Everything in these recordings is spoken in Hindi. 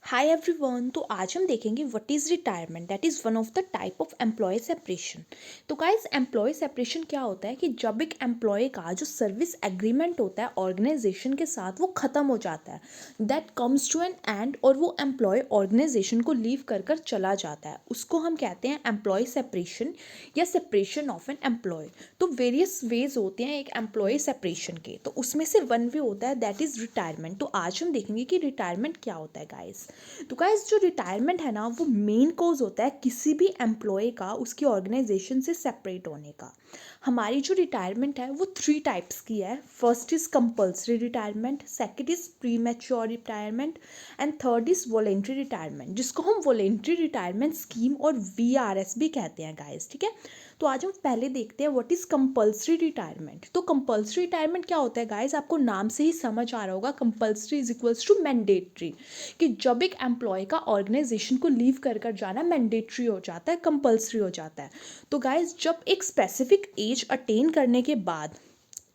Hi everyone. तो आज हम देखेंगे what is retirement, that is one of the type of employ separation. तो गाइस, एम्प्लॉय सेपरेशन क्या होता है कि जब एक एम्प्लॉय का जो सर्विस एग्रीमेंट होता है ऑर्गेनाइजेशन के साथ वो ख़त्म हो जाता है, that comes to an end, और वो एम्प्लॉय ऑर्गेनाइजेशन को लीव कर कर चला जाता है, उसको हम कहते हैं एम्प्लॉय सेपरेशन या सेपरेशन ऑफ एन एम्प्लॉय। तो वेरियस वेज होते हैं एक एम्प्लॉय सेपरेशन के, तो उसमें से वन वे होता है दैट इज़ रिटायरमेंट। तो आज हम देखेंगे कि रिटायरमेंट क्या होता है गाइस। तो गाइस, जो रिटायरमेंट है ना, वो मेन कॉज होता है किसी भी एम्प्लॉय का उसकी ऑर्गेनाइजेशन से सेपरेट होने का। हमारी जो रिटायरमेंट है वो 3 टाइप्स की है। First is compulsory retirement, second is pre mature retirement, and third is voluntary retirement, जिसको हम वॉलेंट्री रिटायरमेंट स्कीम और VRS भी कहते हैं गाइस। ठीक है, तो आज हम पहले देखते हैं व्हाट इज कंपल्सरी रिटायरमेंट। तो कंपल्सरी रिटायरमेंट क्या होता है गाइस, आपको नाम से ही समझ आ रहा होगा, compulsory is equals to mandatory, कि जब एक एम्प्लॉय का ऑर्गेनाइजेशन को लीव कर कर जाना मैंडेटरी हो जाता है, कंपल्सरी हो जाता है। तो गाइस, जब एक स्पेसिफिक एज अटेन करने के बाद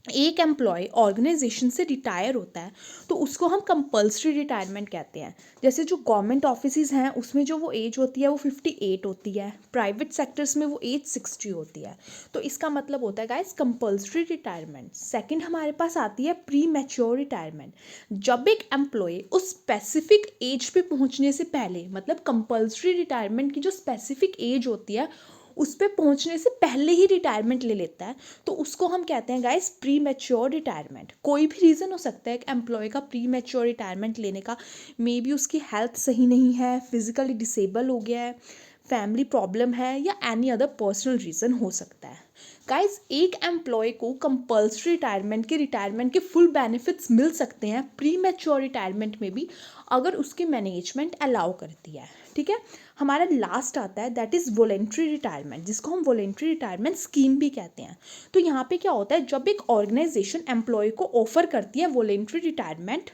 एक एम्प्लॉय ऑर्गेनाइजेशन से रिटायर होता है तो उसको हम कंपल्सरी रिटायरमेंट कहते हैं। जैसे जो गवर्नमेंट ऑफिसेज हैं उसमें जो वो एज होती है वो 58 होती है, प्राइवेट सेक्टर्स में वो एज 60 होती है। तो इसका मतलब होता है गाइस कंपल्सरी रिटायरमेंट। सेकंड हमारे पास आती है प्री मैच्योर रिटायरमेंट। जब एक एम्प्लॉय उस स्पेसिफिक एज पे पहुंचने से पहले, मतलब कंपल्सरी रिटायरमेंट की जो स्पेसिफिक एज होती है उस पे पहुंचने से पहले ही रिटायरमेंट ले लेता है, तो उसको हम कहते हैं गाइस प्री मैच्योर रिटायरमेंट। कोई भी रीज़न हो सकता है एक एम्प्लॉय का प्री मैच्योर रिटायरमेंट लेने का। मे बी उसकी हेल्थ सही नहीं है, फिजिकली डिसेबल हो गया है, फैमिली प्रॉब्लम है, या एनी अदर पर्सनल रीज़न हो सकता है। गाइस, एक एम्प्लॉय को कंपल्सरी रिटायरमेंट के फुल बेनिफिट्स मिल सकते हैं प्री मैच्योर रिटायरमेंट में भी, अगर उसकी मैनेजमेंट अलाउ करती है। ठीक है, हमारा लास्ट आता है दैट इज़ वॉलेंट्री रिटायरमेंट, जिसको हम वॉलेंट्री रिटायरमेंट स्कीम भी कहते हैं। तो यहाँ पे क्या होता है, जब एक ऑर्गेनाइजेशन एम्प्लॉय को ऑफर करती है वॉलेंट्री रिटायरमेंट,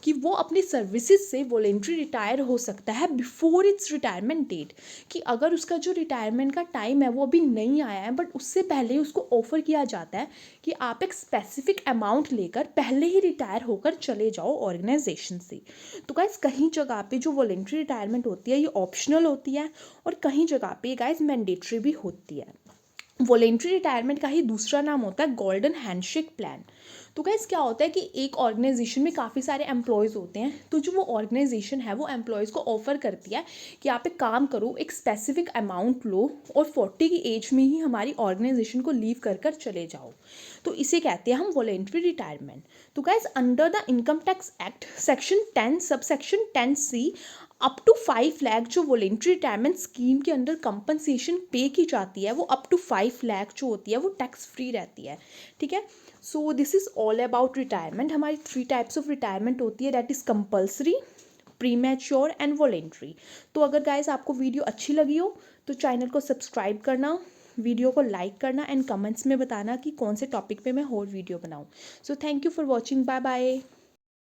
कि वो अपनी सर्विसेज से वॉलेंट्री रिटायर हो सकता है बिफोर इट्स रिटायरमेंट डेट, कि अगर उसका जो रिटायरमेंट का टाइम है वो अभी नहीं आया है बट उससे पहले ही उसको ऑफर किया जाता है कि आप एक स्पेसिफिक अमाउंट लेकर पहले ही रिटायर होकर चले जाओ ऑर्गेनाइजेशन से। तो गाइस, कहीं जगह पे जो वॉलेंट्री रिटायरमेंट होती है ये ऑप्शनल होती है, और कहीं जगह पे गाइस मैंडेटरी भी होती है। वॉलेंट्री रिटायरमेंट का ही दूसरा नाम होता है गोल्डन हैंडशेक प्लान। तो गाइस, क्या होता है कि एक ऑर्गेनाइजेशन में काफ़ी सारे एम्प्लॉयज़ होते हैं, तो जो वो ऑर्गेनाइजेशन है वो एम्प्लॉयज़ को ऑफर करती है कि आप एक काम करो, एक स्पेसिफिक अमाउंट लो और 40 की एज में ही हमारी ऑर्गेनाइजेशन को लीव कर कर चले जाओ। तो इसे कहते हैं हम वॉलेंट्री रिटायरमेंट। तो guys, under the income tax act section 10 sub section 10C, up to 5 lakh जो वॉलेंट्री रिटायरमेंट स्कीम के अंदर कंपनसेशन पे की जाती है वो अप टू 5 लाख जो होती है वो टैक्स फ्री रहती है। ठीक है, so this is all about retirement. हमारी 3 टाइप्स ऑफ रिटायरमेंट होती है, that is compulsory, pre mature and voluntary. तो अगर गाइस आपको वीडियो अच्छी लगी हो तो चैनल को सब्सक्राइब करना, वीडियो को लाइक करना, एंड कमेंट्स में बताना कि कौन से टॉपिक पे मैं और वीडियो बनाऊँ। So thank you for watching, bye bye.